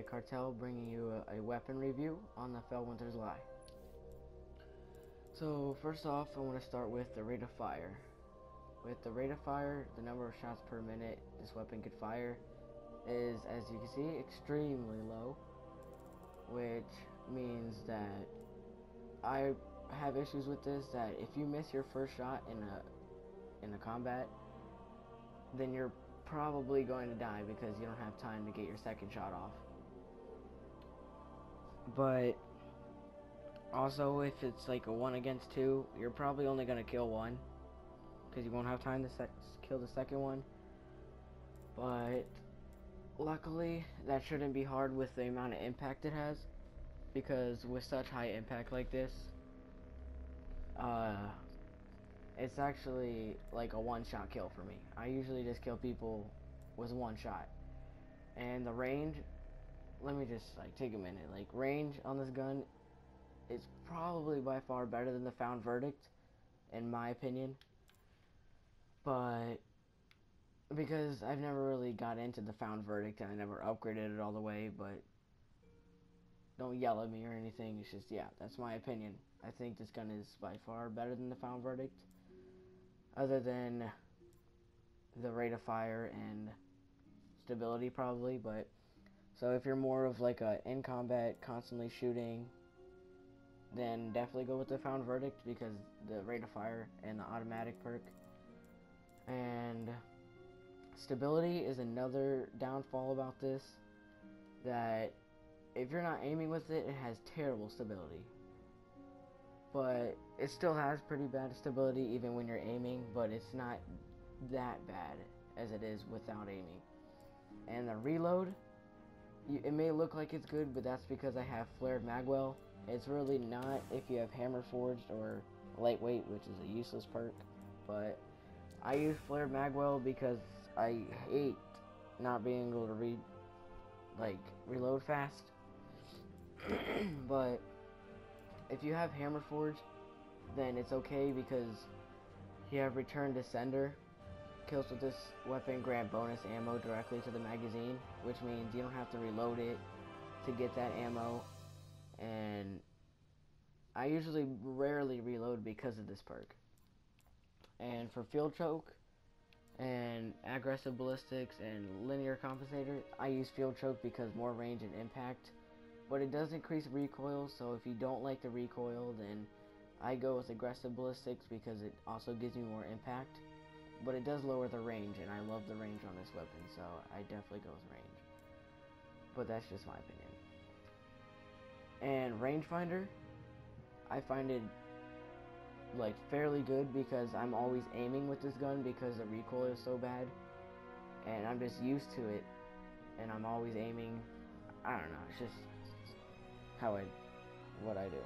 Cartel, bringing you a weapon review on the Felwinters Lie. So first off, I want to start with the rate of fire. With the rate of fire, the number of shots per minute this weapon could fire is, as you can see, extremely low, which means that I have issues with this, that if you miss your first shot in a combat, then you're probably going to die because you don't have time to get your second shot off. But also, if it's like a 1 against 2, you're probably only going to kill one because you won't have time to kill the second one. But luckily, that shouldn't be hard with the amount of impact it has, because with such high impact like this, it's actually like a one-shot kill for me. I usually just kill people with one shot. And the range, let me just like take a minute. Like, range on this gun is probably by far better than the Found Verdict, in my opinion. But because I've never really got into the Found Verdict and I never upgraded it all the way, but don't yell at me or anything. It's just, yeah, that's my opinion. I think this gun is by far better than the Found Verdict, other than the rate of fire and stability probably. But so if you're more of like a in combat, constantly shooting, then definitely go with the Found Verdict because the rate of fire and the automatic perk. And stability is another downfall about this, that if you're not aiming with it, it has terrible stability. But it still has pretty bad stability even when you're aiming, but it's not that bad as it is without aiming. And the reload, it may look like it's good, but that's because I have flared magwell. It's really not if you have hammer forged or lightweight, which is a useless perk. But I use flared magwell because I hate not being able to reload fast. But if you have hammer forged, then it's okay because you have return to sender. Kills with this weapon grant bonus ammo directly to the magazine, which means you don't have to reload it to get that ammo. And I usually rarely reload because of this perk. And for field choke and aggressive ballistics and linear compensator, I use field choke because more range and impact, but it does increase recoil. So if you don't like the recoil, then I go with aggressive ballistics because it also gives me more impact, but it does lower the range, and I love the range on this weapon, so I definitely go with range. But that's just my opinion. And rangefinder, I find it like fairly good because I'm always aiming with this gun because the recoil is so bad, and I'm just used to it, and I'm always aiming. I don't know, it's just what I do.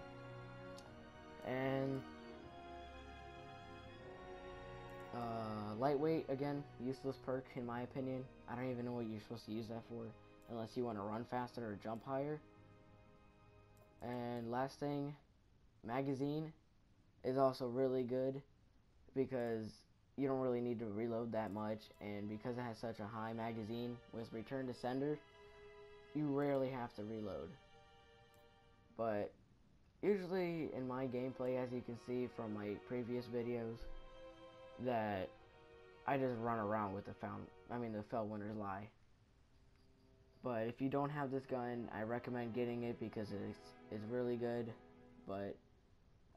And lightweight, again, useless perk in my opinion. I don't even know what you're supposed to use that for unless you want to run faster or jump higher. And last thing, magazine is also really good because you don't really need to reload that much, and because it has such a high magazine with return to sender, you rarely have to reload. But usually in my gameplay, as you can see from my previous videos, that I just run around with the Felwinters Lie. But if you don't have this gun, I recommend getting it because it's really good. But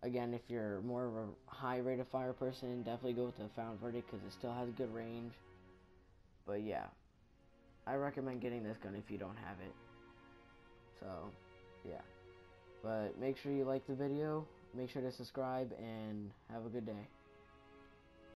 again, if you're more of a high rate of fire person, definitely go with the Found Verdict because it still has good range. But yeah, I recommend getting this gun if you don't have it. So yeah, but make sure you like the video, make sure to subscribe, and have a good day.